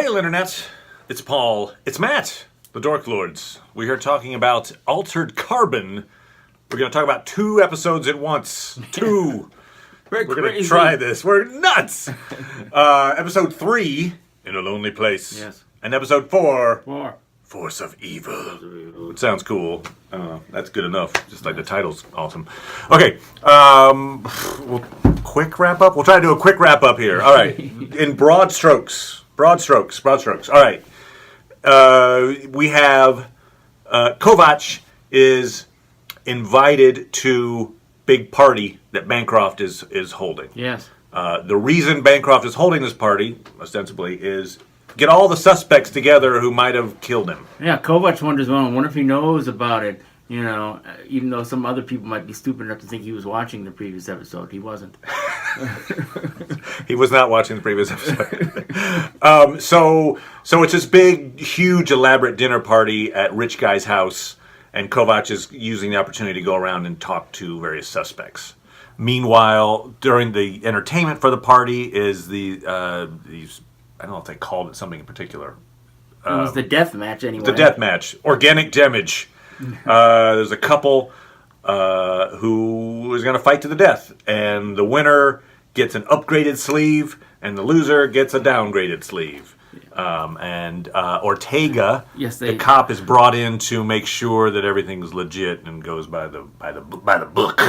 Hail, Internet! It's Paul. It's Matt, the Dork Lords. We're here talking about Altered Carbon. We're going to talk about 2 episodes at once. 2. We're going to try this. We're nuts! Episode 3, In a Lonely Place. Yes. And episode 4, 4. Force of Evil. It sounds cool. That's good enough. Just like the title's awesome. Okay. Quick wrap up? We'll try to do a quick wrap up here. All right. In broad strokes. Broad strokes. All right. We have Kovac is invited to big party that Bancroft is holding. Yes. The reason Bancroft is holding this party, ostensibly, is get all the suspects together who might have killed him. Yeah, Kovac wonders, well, I wonder if he knows about it, you know, even though some other people might be stupid enough to think he was watching the previous episode. He wasn't. He was not watching the previous episode. So it's this big, huge, elaborate dinner party at rich guy's house, and Kovac is using the opportunity to go around and talk to various suspects. Meanwhile, during the entertainment for the party is these, I don't know if they called it something in particular. It was the death match anyway. The death match. Organic damage. There's a couple who is going to fight to the death. And the winner gets an upgraded sleeve, and the loser gets a downgraded sleeve. And Ortega, the cop, is brought in to make sure that everything's legit and goes by the book,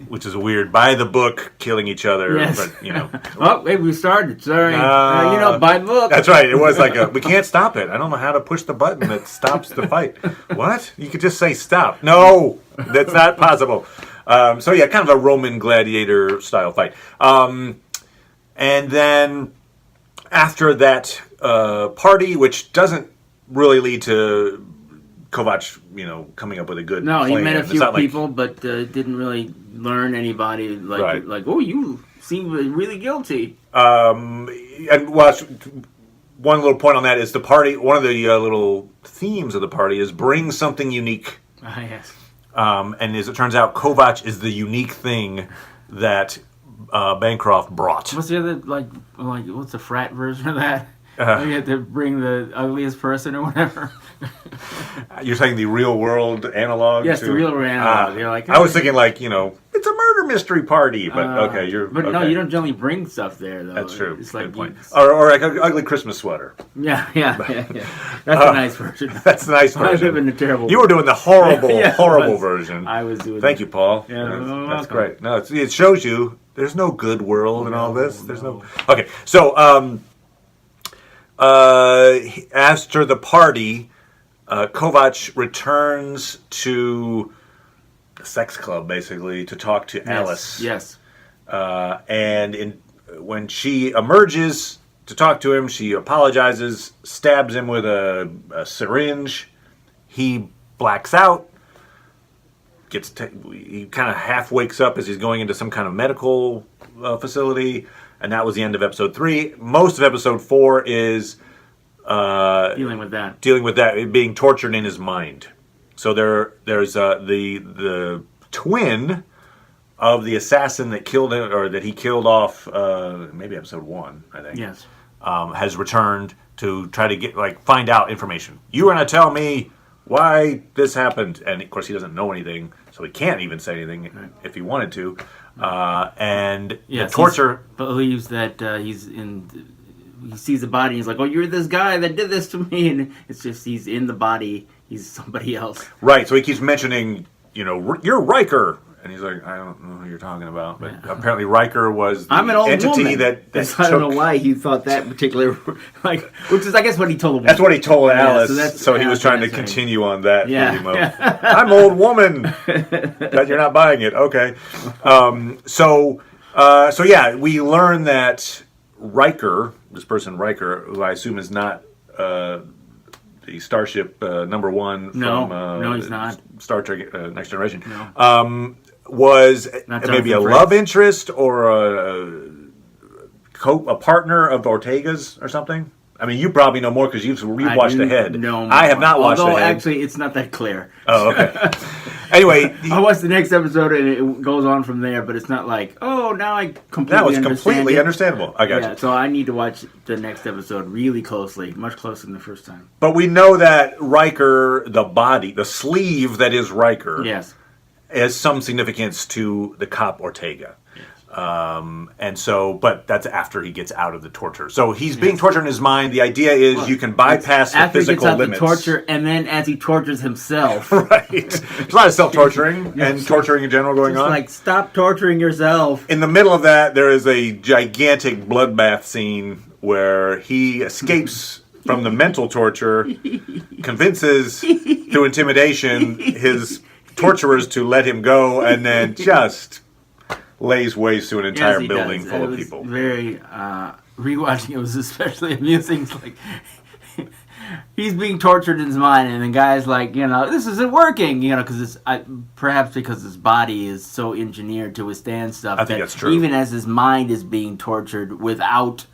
which is weird. By the book, killing each other. Yes. But, you know. Oh, wait, we started. Sorry. By the book. That's right. It was like we can't stop it. I don't know how to push the button that stops the fight. What? You could just say stop. No, that's not possible. So yeah, kind of a Roman gladiator style fight. And then after that party, which doesn't really lead to Kovac, coming up with a good plan. No, he met a few people, but didn't really learn anybody. Like, oh, you seem really guilty. And one little point on that is the party. One of the little themes of the party is bring something unique. Yes. And as it turns out, Kovac is the unique thing that Bancroft brought. What's the other what's the frat version of that? You had to bring the ugliest person or whatever. You're saying the real world analog? Yes, the real world analog. You're like, I was thinking it's a murder mystery party, but okay, But no, you don't generally bring stuff there though. That's true. It's like good point. Or like an ugly Christmas sweater. Yeah. That's a nice version. That's the nice version. I was doing the terrible. You were doing the horrible version. I was doing. Thank you, Paul. Yeah, that's great. No, it shows you there's no good world in all this. There's no. Okay, so after the party, Kovac returns to the sex club, basically, to talk to Alice. Yes. And when she emerges to talk to him, she apologizes, stabs him with a syringe. He blacks out. He kind of half wakes up as he's going into some kind of medical facility. And that was the end of episode 3. Most of episode 4 is dealing with that, being tortured in his mind. So there's the twin of the assassin that killed him, or that he killed off. Maybe episode 1, I think. Yes. Has returned to try to find out information. You were going to tell me why this happened, and of course he doesn't know anything, so he can't even say anything if he wanted to. And the torture believes that he sees the body and he's like, oh, you're this guy that did this to me, and it's just he's in the body, he's somebody else. Right, so he keeps mentioning, you're Ryker. And he's like, I don't know who you're talking about. But apparently Ryker was the entity woman. that I don't know why he thought that particular, which is, I guess, what he told him. That's what he told Alice. So he was trying to continue on that theme of, I'm old woman. That you're not buying it. Okay. So we learn that Ryker, this person Ryker, who I assume is not the Starship number 1 from no, he's not. Star Trek Next Generation. No. Was maybe a love interest or a partner of Ortega's or something? I mean, you probably know more because you've rewatched ahead. No, I have not watched Although, ahead. actually, it's not that clear. Oh, okay. Anyway, I watched the next episode and it goes on from there, but it's not like, oh, now I completely that was understand completely it. understandable. I got you. So I need to watch the next episode really closely, much closer than the first time. But we know that Ryker, the body, the sleeve that is Ryker, Yes. has some significance to the cop Ortega. And so, but that's after he gets out of the torture. So he's being tortured in his mind. The idea is you can bypass the After he gets physical out limits. the torture, and then as he tortures himself. Right. There's a lot of self-torturing and torturing in general going It's on. like, stop torturing yourself. In the middle of that, there is a gigantic bloodbath scene where he escapes from the mental torture, convinces through intimidation his torturers to let him go, and then just lays waste to an entire Yes, building does. full It of was people. Very rewatching it was especially amusing. It's like he's being tortured in his mind, and the guy's like, this isn't working, because it's perhaps because his body is so engineered to withstand stuff. I think that's true. Even as his mind is being tortured without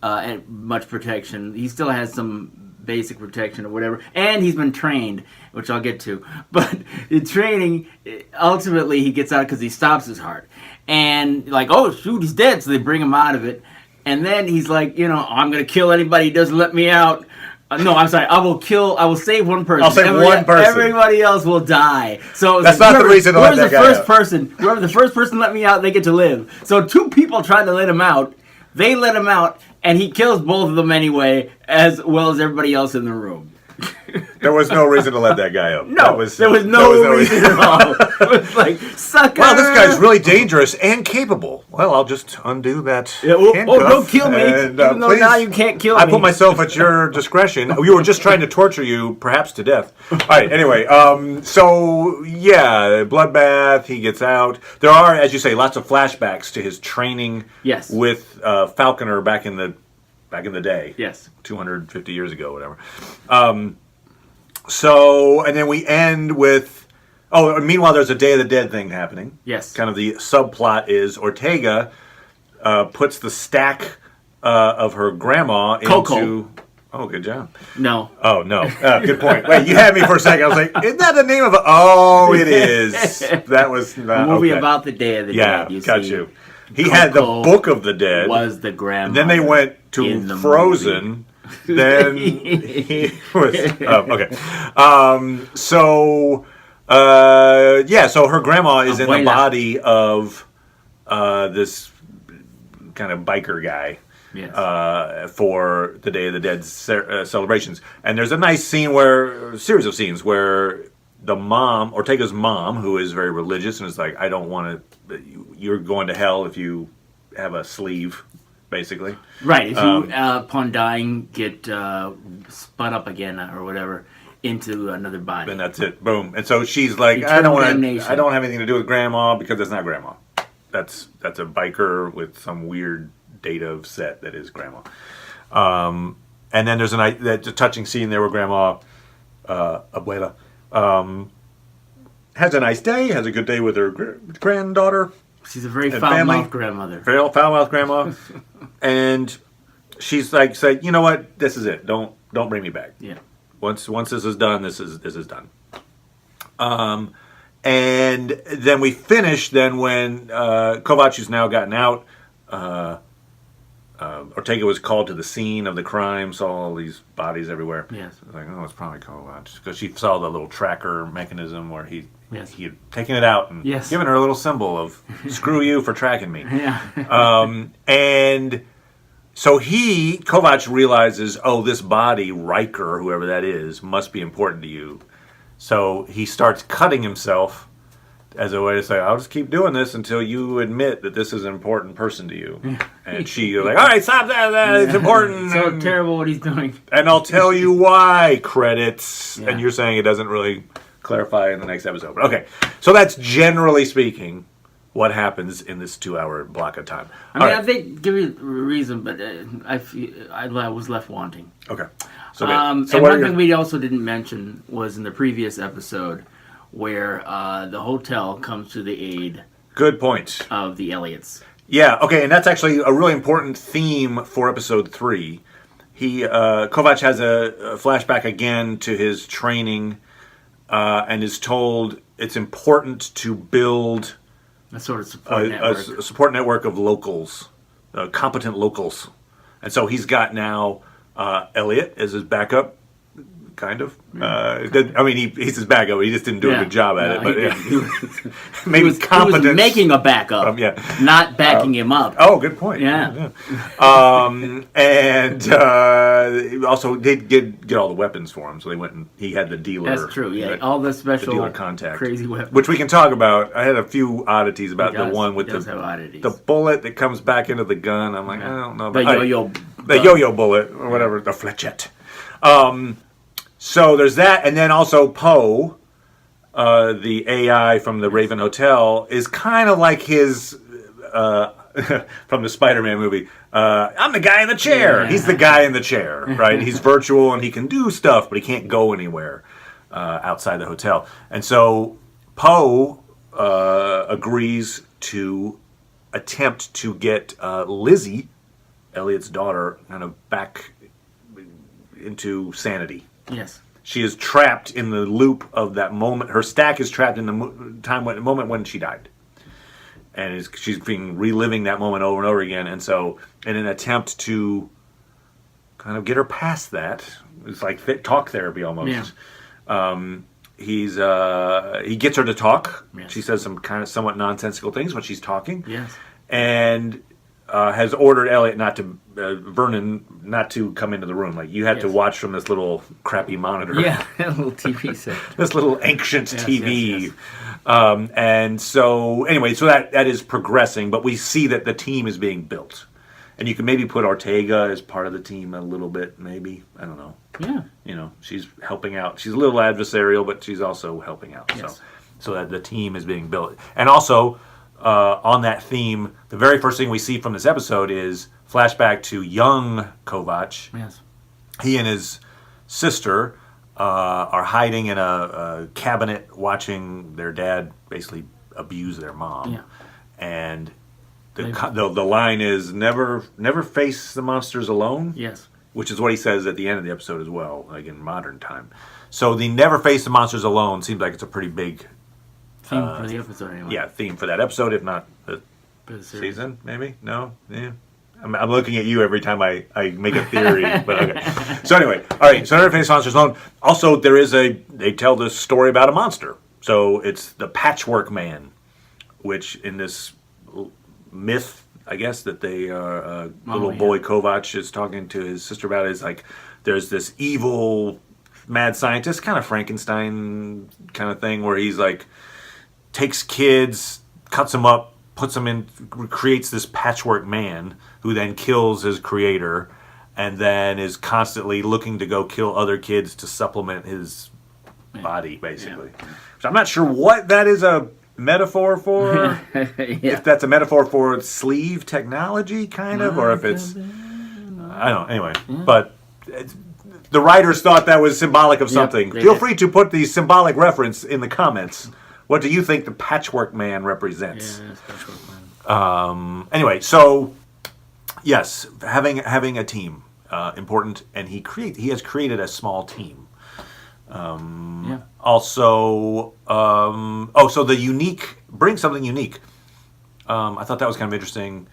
much protection, he still has some basic protection or whatever, and he's been trained, which I'll get to. But in training, ultimately he gets out because he stops his heart, and like, oh shoot, he's dead. So they bring him out of it, and then he's like, I'm gonna kill anybody who doesn't let me out. No, I'm sorry. I will save one person. I'll save one person. Everybody else will die. So that's not the reason to let that guy out. Whoever the first person let me out, they get to live. So two people tried to let him out. They let him out, and he kills both of them anyway, as well as everybody else in the room. There was no reason to let that guy out. No, there was no reason at all. It was like, sucker! Wow, this guy's really dangerous and capable. Well, I'll just undo that handcuff. Don't kill me, and, even though now you can't kill me. I put myself at your discretion. We were just trying to torture you, perhaps to death. All right, anyway, so, yeah, bloodbath, he gets out. There are, as you say, lots of flashbacks to his training with Falconer back in the day. Yes. 250 years ago, whatever. So, and then we end with... Oh, meanwhile, there's a Day of the Dead thing happening. Yes. Kind of the subplot is Ortega puts the stack of her grandma Coco. into... Oh, good job. No. Oh, no. Good point. Wait, you had me for a second. I was like, isn't that the name of it? Oh, it is. That was... a movie about the Day of the Dead. Yeah, got you. He had the Book of the Dead. Was the grandma. And then they went to Frozen. Then he was... okay. So her grandma is in the body of this kind of biker guy. Yes. For the Day of the Dead celebrations. And there's a series of scenes where the mom, Ortega's mom, who is very religious and is like, I don't want to, you're going to hell if you have a sleeve, basically. Right. If you, upon dying, get spun up again or whatever into another body. And that's it. Boom. And so she's like, I don't have anything to do with grandma because that's not grandma. That's a biker with some weird date of set that is grandma. And then there's a touching scene there where grandma, abuela, has a nice day, has a good day with her granddaughter. She's a very foul-mouthed grandmother. Very foul-mouthed grandma. And she's like, say, you know what? This is it. Don't bring me back. Yeah. Once this is done, this is done. And then we finish. Then when Kovac, who's now gotten out, Ortega was called to the scene of the crime, saw all these bodies everywhere. Yes. I was like, oh, it's probably Kovac. Because she saw the little tracker mechanism where he had taken it out and given her a little symbol of, screw you for tracking me. Yeah. And so Kovac realizes, oh, this body, Ryker, whoever that is, must be important to you. So he starts cutting himself as a way to say, I'll just keep doing this until you admit that this is an important person to you. And she's like, all right, stop that, it's important. It's so terrible what he's doing. And I'll tell you why, credits. Yeah. And you're saying it doesn't really clarify in the next episode. But okay, so that's generally speaking what happens in this 2-hour block of time. I think give you a reason, but I was left wanting. Okay. So and one thing we also didn't mention was in the previous episode where the hotel comes to the aid. Good point. Of the Elliots. Yeah, okay, and that's actually a really important theme for episode 3. Kovac has a flashback again to his training, and is told it's important to build A sort of support a network. support network of locals, competent locals. And so he's got now Elliot as his backup, kind of. He's his backup. He just didn't do a good job at it. But maybe competence. He was making a backup, not backing him up. Oh, good point. Yeah. And he also did get all the weapons for him. So they went and he had the dealer. That's true. Yeah, all the special dealer contact, crazy weapons, which we can talk about. I had a few oddities about the one with the bullet that comes back into the gun. I'm like, I don't know about the yo-yo bullet or whatever, the Flchette. So there's that, and then also Poe, the AI from the Raven Hotel, is kind of like his from the Spider-Man movie. I'm the guy in the chair. He's the guy in the chair, right? He's virtual and he can do stuff, but he can't go anywhere outside the hotel. And so Poe agrees to attempt to get Lizzie, Elliot's daughter, kind of back into sanity. Yes. She is trapped in the loop of that moment. Her stack is trapped in the moment when she died. And she's been reliving that moment over and over again. And so, in an attempt to kind of get her past that, it's like talk therapy almost. Yeah. He gets her to talk. Yes. She says some kind of somewhat nonsensical things when she's talking. Yes. And has ordered Elliot Vernon not to come into the room. Like, you had to watch from this little crappy monitor. Yeah, a little TV set. This little ancient TV. Yes. And so, anyway, so that is progressing, but we see that the team is being built. And you can maybe put Ortega as part of the team a little bit, maybe. I don't know. Yeah. She's helping out. She's a little adversarial, but she's also helping out. Yes. So that the team is being built. And also, on that theme, the very first thing we see from this episode is flashback to young Kovac. Yes. He and his sister are hiding in a cabinet watching their dad basically abuse their mom. Yeah. And the line is never face the monsters alone. Yes. Which is what he says at the end of the episode as well, like in modern time. So the never face the monsters alone seems like it's a pretty big theme for the episode, anyway. Yeah, theme for that episode, if not the season, maybe? No? Yeah. I'm looking at you every time I make a theory, but okay. So anyway, all right, so Never Face Monsters Alone. Also, they tell this story about a monster. So it's the Patchwork Man, which in this myth, I guess, that little boy Kovac is talking to his sister about is like, there's this evil mad scientist, kind of Frankenstein kind of thing, where he's like, takes kids, cuts them up, puts them in, creates this patchwork man who then kills his creator and then is constantly looking to go kill other kids to supplement his body, basically. Yeah. So I'm not sure what that is a metaphor for. If that's a metaphor for sleeve technology, kind of, or if it's... I don't know. Anyway, but... the writers thought that was symbolic of something. Feel free to put the symbolic reference in the comments. What do you think the Patchwork Man represents? Yeah, Patchwork Man. Anyway, so yes, having a team important, and he has created a small team. Also, so the bring something unique. I thought that was kind of interesting.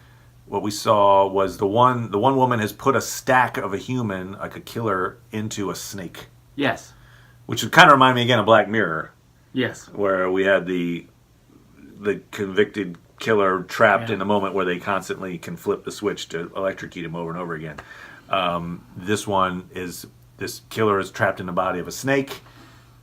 What we saw was the one woman has put a stack of a human, like a killer, into a snake. Yes. Which would kind of remind me again of Black Mirror. Yes. Where we had the convicted killer trapped in a moment where they constantly can flip the switch to electrocute him over and over again. This killer is trapped in the body of a snake.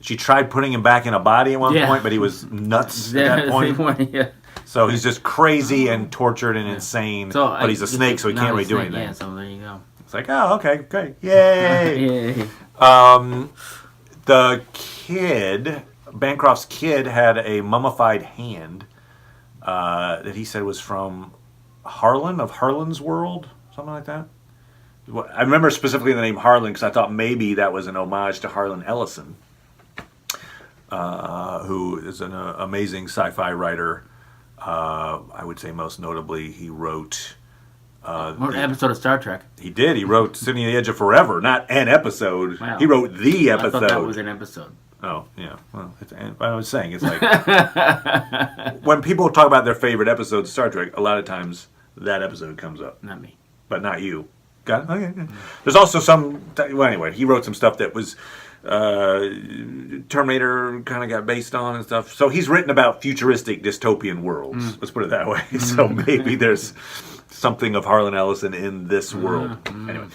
She tried putting him back in a body at one point, but he was nuts at that point. So he's just crazy and tortured and insane, but he's a snake, so he can't really do anything. Yeah, so there you go. It's like, oh, okay, great. Yay! The kid... Bancroft's kid had a mummified hand that he said was from Harlan, of Harlan's World, something like that. I remember specifically the name Harlan because I thought maybe that was an homage to Harlan Ellison, who is an amazing sci-fi writer. I would say most notably he wrote What episode of Star Trek? He did. He wrote Sitting on the Edge of Forever, not an episode. Wow. He wrote the episode. I thought that was an episode. Oh, yeah. Well, I was saying, it's like... when people talk about their favorite episodes of Star Trek, a lot of times that episode comes up. Not me. But not you. Got it? Okay. Yeah. There's also some... Well, anyway, he wrote some stuff that was... Terminator kind of got based on and stuff. So he's written about futuristic dystopian worlds. Let's put it that way. So maybe there's something of Harlan Ellison in this world. Anyway.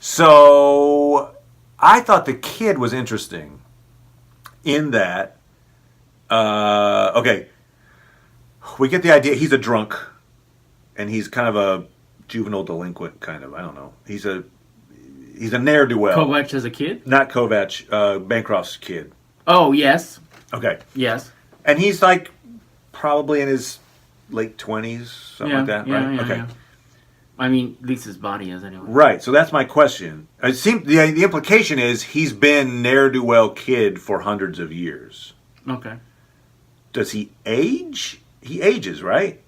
So I thought the kid was interesting in that, okay, we get the idea he's a drunk and he's kind of a juvenile delinquent kind of, I don't know. He's a ne'er-do-well. Kovacs as a kid? Not Kovacs, Bancroft's kid. Oh, yes. Okay. Yes. And he's like probably in his late 20s, something like that, right? Okay. Yeah. I mean, at least his body is anyway. Right, so that's my question. It seems the implication is he's been ne'er-do-well kid for hundreds of years. Okay. Does he age? He ages, right?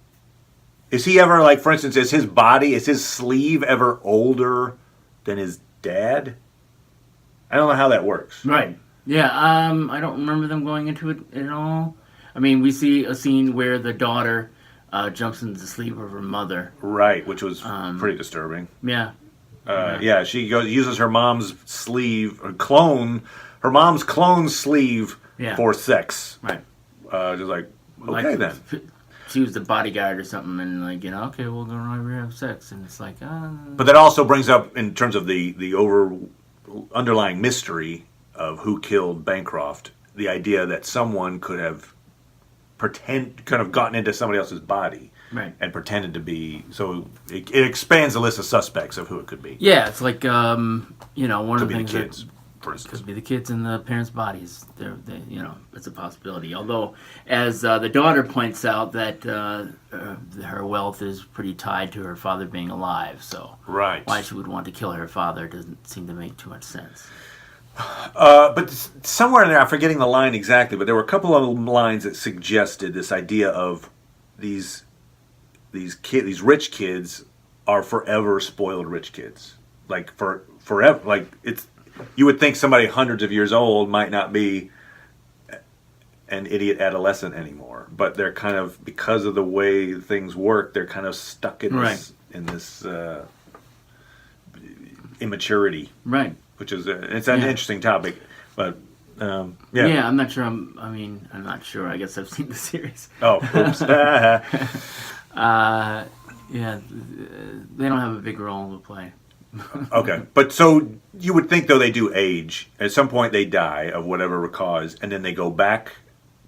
Is he ever, like, for instance, is his sleeve ever older than his dad? I don't know how that works. Right. Yeah, I don't remember them going into it at all. I mean, we see a scene where the daughter jumps into the sleeve of her mother. Right, which was pretty disturbing. Yeah. Yeah, she uses her mom's sleeve, her mom's clone sleeve for sex. Right. Just like, okay then. She was the bodyguard or something, and like, okay, we'll go right here have sex, and it's like, But that also brings up, in terms of the underlying mystery of who killed Bancroft, the idea that someone could have gotten into somebody else's body, right, and pretended to be. So it expands the list of suspects of who it could be. Yeah, it's like one could of the things the kids. For instance. Could be the kids in the parents' bodies. It's a possibility. Although, as the daughter points out, that her wealth is pretty tied to her father being alive. So, right, why she would want to kill her father doesn't seem to make too much sense. But somewhere in there, I'm forgetting the line exactly, but there were a couple of lines that suggested this idea of these rich kids are forever spoiled rich kids, like forever, like it's. You would think somebody hundreds of years old might not be an idiot adolescent anymore, but they're kind of, because of the way things work, they're kind of stuck in this immaturity, right? Which is it's an interesting topic, but yeah. I'm not sure. I'm not sure. I guess I've seen the series. Oh, oops. Yeah, they don't have a big role to play. Okay, but so you would think, though, they do age. At some point they die of whatever cause, and then they go back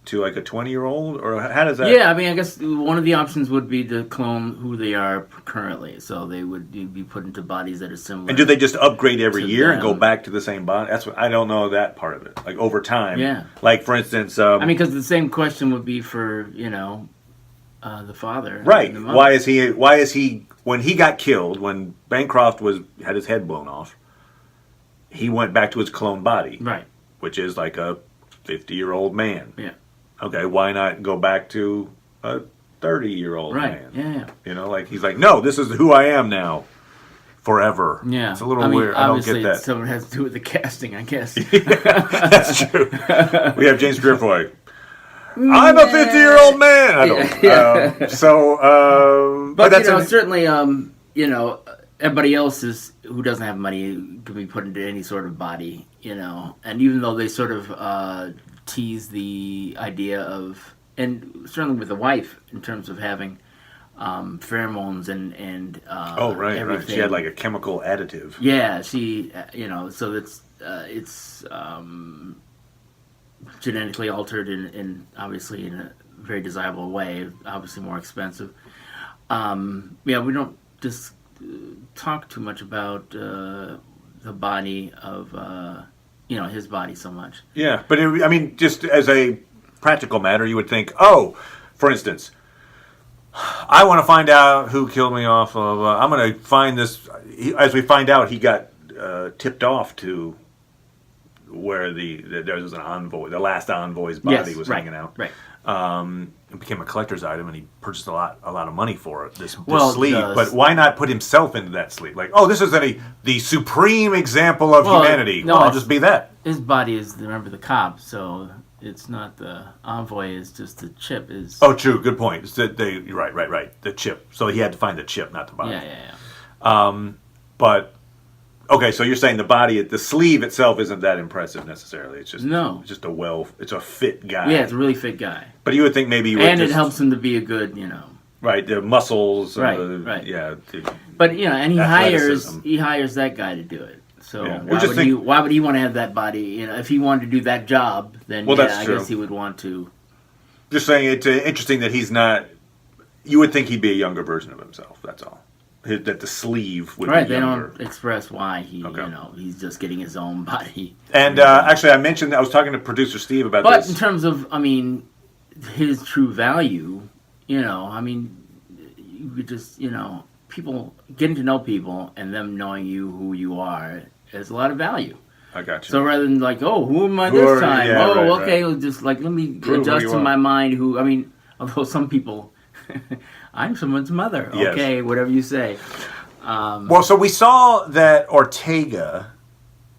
to like a 20-year-old, or how does that? Yeah, I mean, I guess one of the options would be to clone who they are currently, so they would be put into bodies that are similar. And do they just upgrade every year and go back to the same body? That's what I don't know that part of it. Like over time, yeah. Like for instance, I mean, because the same question would be for the father, right? And the mother. Why is he when he got killed, when Bancroft had his head blown off, he went back to his clone body, right? Which is like a 50-year-old man. Yeah. Okay, why not go back to a 30-year-old man? Yeah. Like he's like, no, this is who I am now, forever. Yeah, it's a little weird. I don't get that. Some has to do with the casting, I guess. That's true. We have James Purefoy. I'm a 50-year-old man. I don't. But certainly, everybody else who doesn't have money could be put into any sort of body, And even though they sort of tease the idea of, and certainly with the wife in terms of having pheromones and right. everything. She had like a chemical additive. Yeah, she so that's it's genetically altered and obviously in a very desirable way, obviously more expensive. We don't just talk too much about the body of his body so much. Yeah, but just as a practical matter, you would think, for instance, I want to find out who killed me off of. I'm going to find this. As we find out, he got tipped off to where there was an envoy, the last envoy's body was hanging out. Right. It became a collector's item, and he purchased a lot of money for it. This sleeve, the, but why not put himself into that sleeve? Like, oh, this is the supreme example of humanity. No, I'll just be that. His body is, remember, the cop, so it's not the envoy. It's just the chip is. Oh, true. Good point. It's right. The chip. So he had to find the chip, not the body. Yeah. But okay, so you're saying the sleeve itself isn't that impressive necessarily. It's just it's it's a fit guy. Yeah, it's a really fit guy. But you would think maybe it helps him to be a good, right, the muscles. Right. Yeah. But and he hires that guy to do it. So why would he want to have that body? If he wanted to do that job, then I guess he would want to. Just saying, it's interesting that he's not. You would think he'd be a younger version of himself. That's all. That the sleeve would be younger. They don't express why he's just getting his own body. And actually, I was talking to producer Steve about this. But in terms of, his true value, you could just, people getting to know people and them knowing who you are is a lot of value. I got you. So rather than who am I this time? Okay, just let me adjust in my mind although some people, I'm someone's mother. Yes. Okay, whatever you say. So we saw that Ortega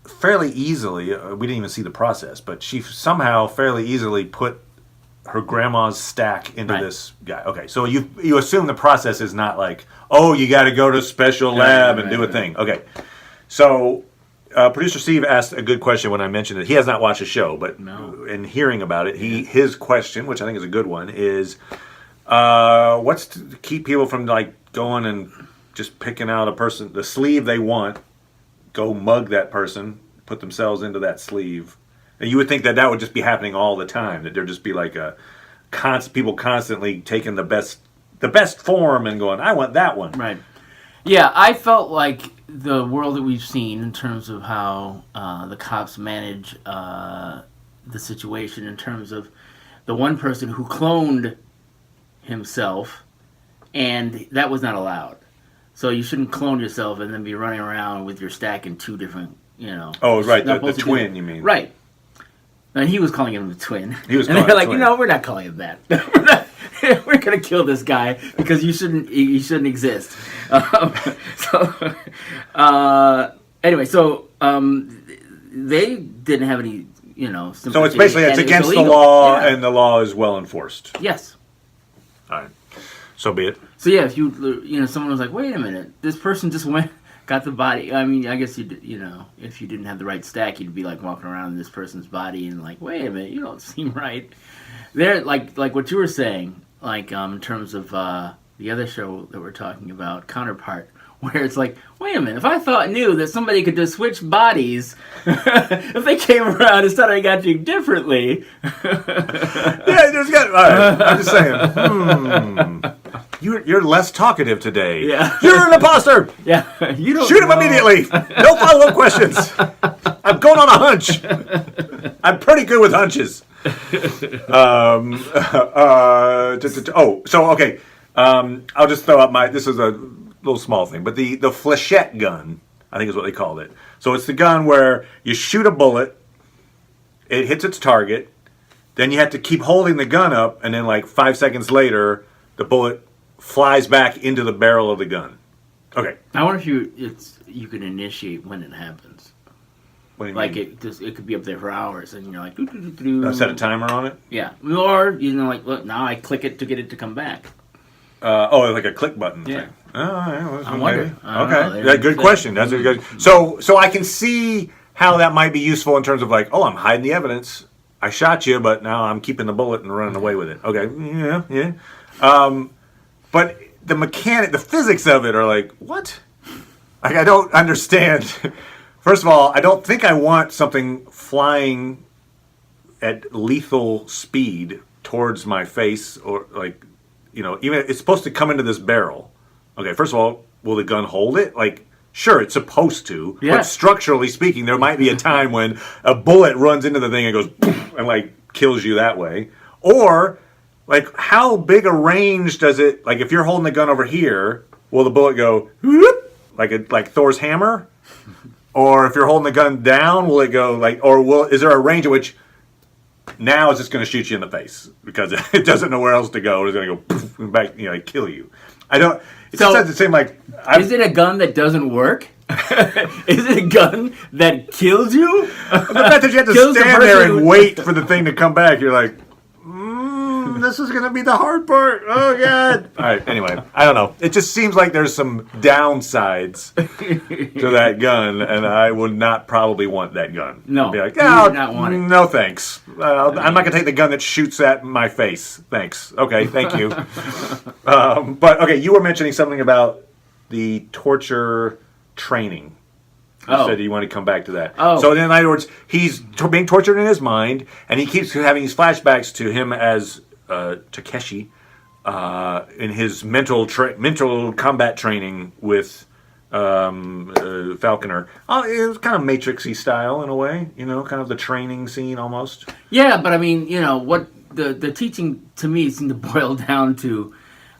fairly easily, we didn't even see the process, but she somehow fairly easily put her grandma's stack into this guy. Okay, so you assume the process is not like, oh, you got to go to a special lab and do a thing. Okay, so producer Steve asked a good question when I mentioned it. He has not watched the show, but in hearing about it, his question, which I think is a good one, is what's to keep people from going and just picking out a person, the sleeve they want, go mug that person, put themselves into that sleeve. And you would think that would just be happening all the time, that there'd just be people constantly taking the best form and going, I want that one. Right. Yeah, I felt like the world that we've seen in terms of how the cops manage the situation in terms of the one person who cloned himself, and that was not allowed. So you shouldn't clone yourself and then be running around with your stack in two different, Oh, right, the twin, you mean. Right. And he was calling him the twin. He was and calling they're him like, we're not calling him that. We're going to kill this guy because you shouldn't exist. Anyway, they didn't have any, sympathy. So it's basically against the law, and the law is well enforced. Yes. All right. So be it. So yeah, if someone was like, wait a minute, this person just got the body. I guess if you didn't have the right stack, you'd be walking around in this person's body and wait a minute, you don't seem right. They're like what you were saying, in terms of the other show that we're talking about, Counterpart, where it's wait a minute, if I knew that somebody could just switch bodies, if they came around and started acting differently. I'm just saying. You're less talkative today. Yeah. You're an imposter. Yeah. You don't shoot him immediately. No follow-up questions. I'm going on a hunch. I'm pretty good with hunches. Okay. I'll just throw out this is a little small thing, but the Flchette Gun, I think is what they called it. So it's the gun where you shoot a bullet, it hits its target, then you have to keep holding the gun up, and then 5 seconds later, the bullet flies back into the barrel of the gun. Okay. I wonder if you can initiate when it happens. What do you mean? It could be up there for hours, and you're set a timer on it? Yeah. Or, look, now I click it to get it to come back. Like a click button thing. I wonder. Okay. Good question. That's a good. So I can see how that might be useful in terms of I'm hiding the evidence. I shot you, but now I'm keeping the bullet and running away with it. Okay. Yeah. But the physics of it are what? I don't understand. First of all, I don't think I want something flying at lethal speed towards my face or even it's supposed to come into this barrel. Okay, first of all, will the gun hold it? Sure, it's supposed to, but structurally speaking, there might be a time when a bullet runs into the thing and goes poof, and kills you that way. Or how big a range does it? If you're holding the gun over here, will the bullet go whoop, like Thor's hammer? Or if you're holding the gun down, will it go like, or is there a range at which now it's just going to shoot you in the face because it doesn't know where else to go? It's going to go poof, and back, like kill you. I don't. It just doesn't seem like. Is it a gun that doesn't work? Is it a gun that kills you? The fact that you have to stand there and wait for the thing to come back, you're like, this is going to be the hard part. Oh, God. All right, anyway, I don't know. It just seems like there's some downsides to that gun, and I would not probably want that gun. No, I'd be like, you would not want it. No, thanks. I'm not going to take the gun that shoots at my face. Thanks. Okay, thank you. But, okay, you were mentioning something about the torture training. You said you want to come back to that. So in other words, he's being tortured in his mind, and he keeps having these flashbacks to him as Takeshi in his mental combat training with Falconer. It was kind of Matrix-y style in a way, kind of the training scene almost. Yeah, but I mean, what the teaching to me seemed to boil down to,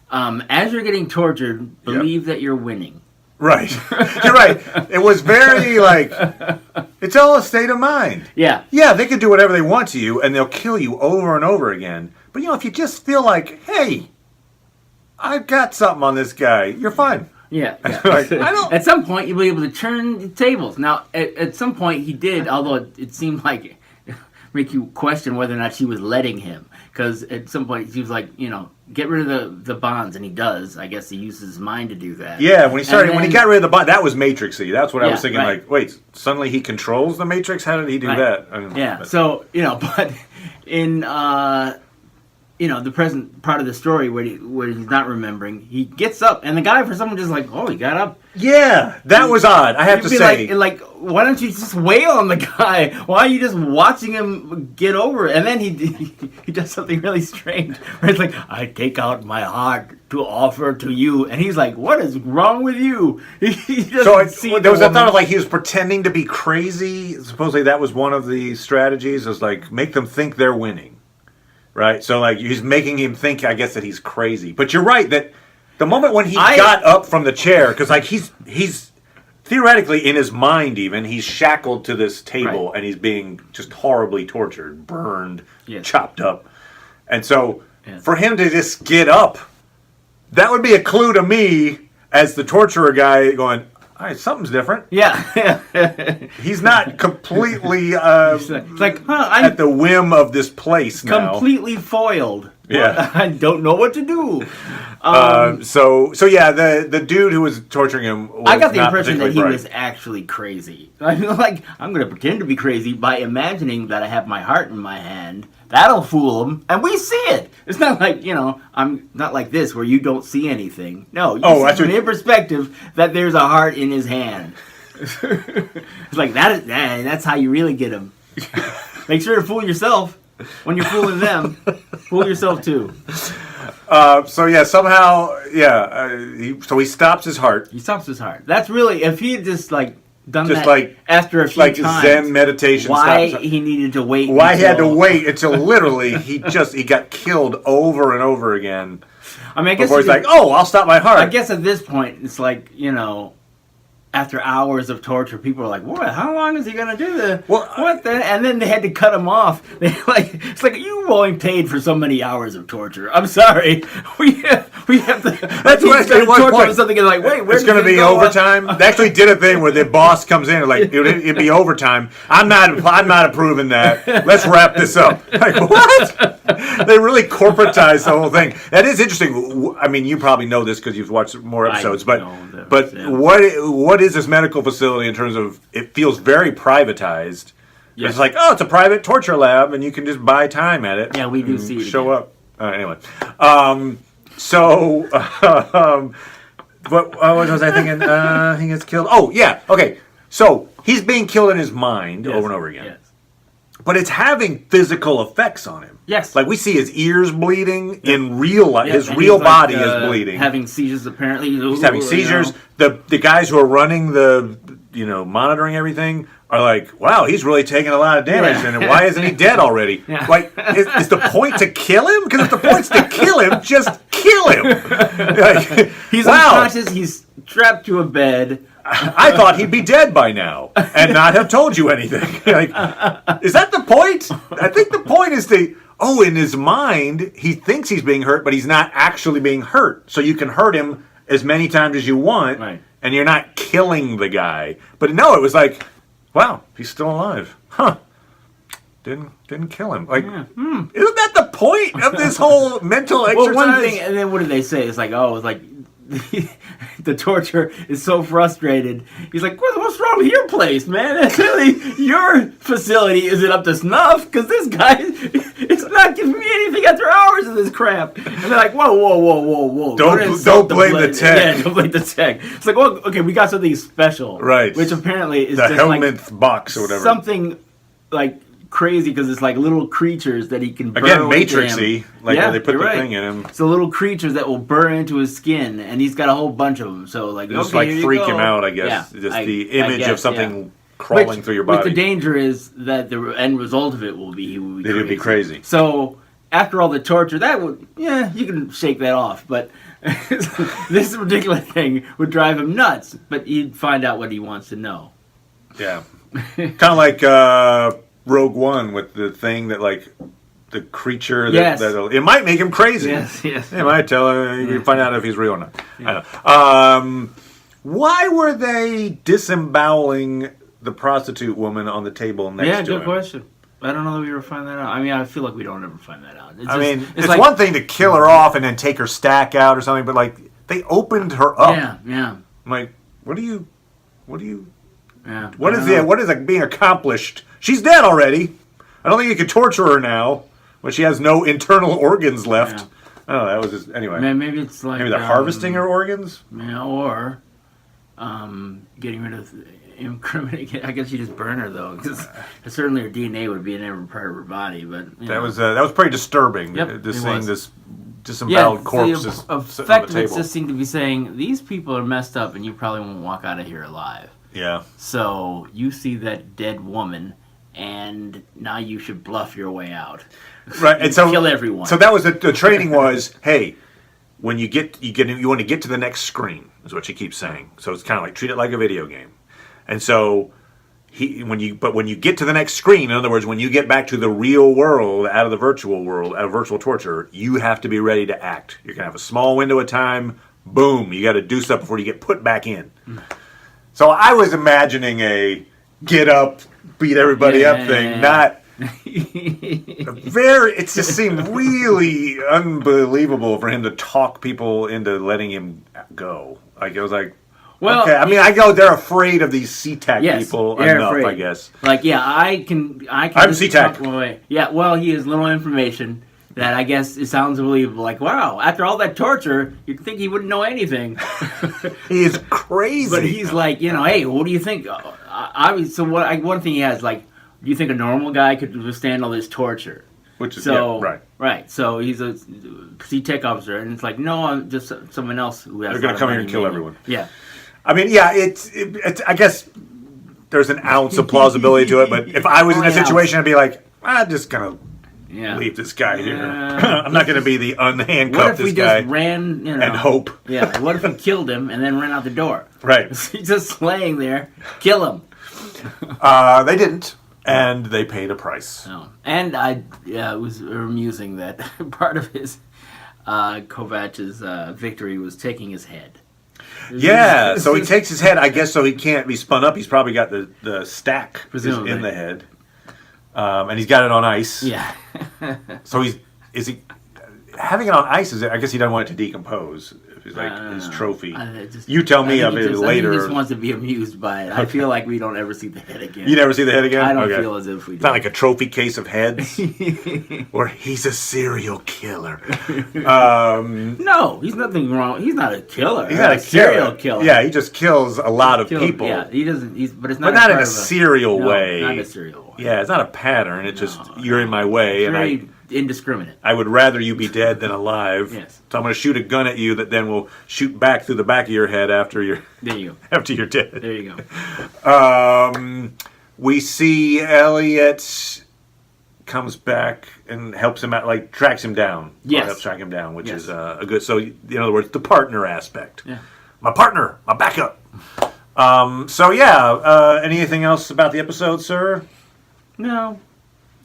as you're getting tortured, believe that you're winning. Right. You're right. It was very it's all a state of mind. Yeah. Yeah, they can do whatever they want to you, and they'll kill you over and over again. But, if you just feel like, hey, I've got something on this guy, you're fine. Yeah. At some point, you'll be able to turn the tables. Now, at some point, he did, although it seemed like make you question whether or not she was letting him. Because at some point, she was like, get rid of the bonds, and he does. I guess he uses his mind to do that. Yeah, when he got rid of the bond, that was Matrix-y. That's what I was thinking, wait, suddenly he controls the Matrix? How did he do that? So, but in... the present part of the story where he's not remembering, he gets up, and the guy, for someone just he got up. Yeah, that was odd, I have to say. Why don't you just wail on the guy? Why are you just watching him get over it? And then he does something really strange, where it's like, I take out my heart to offer to you. And he's like, what is wrong with you? There was a thought of he was pretending to be crazy. Supposedly that was one of the strategies, is make them think they're winning. Right, so he's making him think, I guess, that he's crazy. But you're right that the moment when he got up from the chair, because he's theoretically in his mind, even he's shackled to this table, and he's being just horribly tortured, burned, chopped up, and so for him to just get up, that would be a clue to me as the torturer guy going, all right, something's different. Yeah. He's not completely I'm at the whim of this place now. Completely foiled. Yeah. I don't know what to do. The dude who was torturing him was I got the impression that he bright. was actually crazy. I'm going to pretend to be crazy by imagining that I have my heart in my hand. That'll fool him, and we see it. It's not I'm not like this where you don't see anything. No, you see from his perspective that there's a heart in his hand. It's that's how you really get him. Make sure to fool yourself when you're fooling them. Fool yourself too. So he stops his heart. He stops his heart. That's really, if he had just done just that after a few times. Zen meditation. Why he needed to wait? Why he had to wait until literally he got killed over and over again. I mean, I guess before he's I'll stop my heart. I guess at this point it's after hours of torture, people are like, "What? How long is he gonna do this? What?" And then they had to cut him off. It's you only paid for so many hours of torture. I'm sorry, we have to. That's what I said. Torture something is wait, it's going to be overtime. They actually did a thing where the boss comes in and it'd be overtime. I'm not approving that. Let's wrap this up. What? They really corporatized the whole thing. That is interesting. I mean, you probably know this because you've watched more episodes. But what is this medical facility in terms of? It feels very privatized. Yes. It's it's a private torture lab, and you can just buy time at it. Yeah, we do see it. Show up. Anyway. What was I thinking? He gets killed. Oh, yeah. Okay. So he's being killed in his mind over and over again. Yes. But it's having physical effects on him. Yes. We see his ears bleeding in real life. His real body is bleeding. Having seizures, apparently. He's having seizures. The guys who are running the, monitoring everything are wow, he's really taking a lot of damage. Yeah. And why isn't he dead already? Yeah. Is the point to kill him? Because if the point's to kill him, just kill him. He's unconscious. He's strapped to a bed. I thought he'd be dead by now and not have told you anything. Like, is that the point? I think the point is in his mind, he thinks he's being hurt, but he's not actually being hurt. So you can hurt him as many times as you want, right, and you're not killing the guy. But no, it was like, wow, he's still alive. Huh. Didn't kill him. Like, isn't that the point of this whole mental exercise? Well, one thing, and then what did they say? It's like, the torturer is so frustrated. He's like, what's wrong with your place, man? Clearly, your facility isn't up to snuff because this guy is not giving me anything after hours of this crap. And they're like, whoa. Don't blame the tech. Yeah, don't blame the tech. It's like, well, okay, we got something special. Right. Which apparently is the just helminth box or whatever. Something like crazy because it's like little creatures that he can burn again Matrixy, like where they put the right. thing in him. So little creatures that will burn into his skin, and he's got a whole bunch of them. So like, just okay, like freak him out, I guess. Just the image of something crawling through your body. But the danger is that the end result of it will be he will be crazy. It would be crazy. So after all the torture, that would you can shake that off, but. This particular thing would drive him nuts, but he'd find out what he wants to know. Yeah. Kind of like Rogue One with the thing that, like, the creature that it might make him crazy. Yes. It might tell him. You can find out if he's real or not. Yeah. I know. Why were they disemboweling the prostitute woman on the table next to him? Yeah, good question. I don't know that we ever find that out. I mean, I feel like we don't ever find that out. It's like, one thing to kill her off and then take her stack out or something, but like they opened her up. Yeah. I'm like, what is like being accomplished? She's dead already. I don't think you can torture her now when she has no internal organs left. Yeah. I don't know. That was just anyway. Maybe it's like they're harvesting her organs. Yeah, or getting rid of. Incriminating. I guess you just burn her though, because certainly her DNA would be in every part of her body. But that was pretty disturbing. Yep, just seeing this disemboweled corpse just the effect of it just seemed to be saying these people are messed up, and you probably won't walk out of here alive. Yeah. So you see that dead woman, and now you should bluff your way out. Right, and so kill everyone. So that was the training was, hey, when you want to get to the next screen is what she keeps saying. So it's kind of like treat it like a video game. And so, when you get to the next screen, in other words, when you get back to the real world, out of the virtual world, out of virtual torture, you have to be ready to act. You're going to have a small window of time. Boom, you got to do stuff before you get put back in. So I was imagining a get up, beat everybody up thing, not it just seemed really unbelievable for him to talk people into letting him go. Like, it was like, well, okay. I mean, I know they're afraid of these SeaTac people enough, afraid. I guess. Like, I can. I'm SeaTac. Yeah, well, he has little information that I guess it sounds believable. Like, wow, after all that torture, you'd think he wouldn't know anything. He is crazy. But he's like, hey, what do you think? One thing he has, like, do you think a normal guy could withstand all this torture? Which is right. So he's a SeaTac officer, and it's like, no, I'm just someone else who has. They're going to come here and kill everyone. Yeah. I mean, it's. I guess there's an ounce of plausibility to it, but if I was in that situation, I'd be like, I'm just gonna leave this guy here. I'm not gonna be the unhandcuffed what if this we guy just ran, and hope. Yeah. What if we killed him and then ran out the door? Right. He's just laying there. Kill him. They didn't, and they paid a price. Oh. And it was amusing that part of his Kovach's victory was taking his head. Yeah, so he takes his head, I guess, so he can't be spun up. He's probably got the stack in the head. And he's got it on ice. Yeah. So is he having it on ice? I guess he doesn't want it to decompose. It's like his trophy. You tell me of it later. I think he just wants to be amused by it. I feel like we don't ever see the head again. You never see the head again? I don't feel as if we do. It's not like a trophy case of heads? Or he's a serial killer. No, he's nothing wrong. He's not a killer. He's not a serial killer. Yeah, he just kills a lot of people. Yeah, he doesn't. But it's not. But not in a serial way. Not in a serial way. Yeah, it's not a pattern. It's just you're in my way, and very indiscriminate. I would rather you be dead than alive. Yes. So I'm going to shoot a gun at you that then will shoot back through the back of your head after you're. There you go. After you're dead. There you go. We see Elliot comes back and helps him out, like tracks him down. Yes. Helps track him down, which is a good. So in other words, the partner aspect. Yeah. my partner, my backup. Anything else about the episode, sir? No.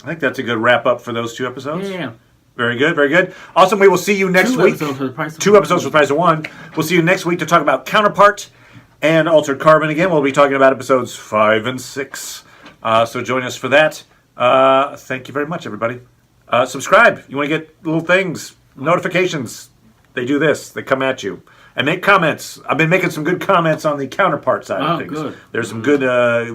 I think that's a good wrap up for those 2 episodes. Yeah. Very good, very good. Awesome. We will see you next week. 2 episodes for the price of 2 episodes for the price of 1. We'll see you next week to talk about Counterpart and Altered Carbon again. We'll be talking about episodes 5 and 6. So join us for that. Thank you very much, everybody. Subscribe. You want to get little things, notifications. They do this. They come at you. And make comments. I've been making some good comments on the Counterpart side of things. Good. There's some good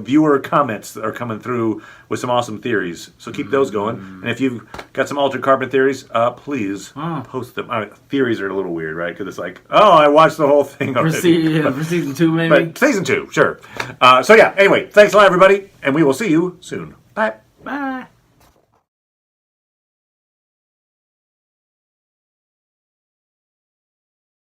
viewer comments that are coming through with some awesome theories. So keep those going. And if you've got some Altered Carbon theories, please post them. Theories are a little weird, right? Because it's like, I watched the whole thing already. For season 2, maybe? But season 2, sure. Anyway, thanks a lot, everybody. And we will see you soon. Bye. Bye.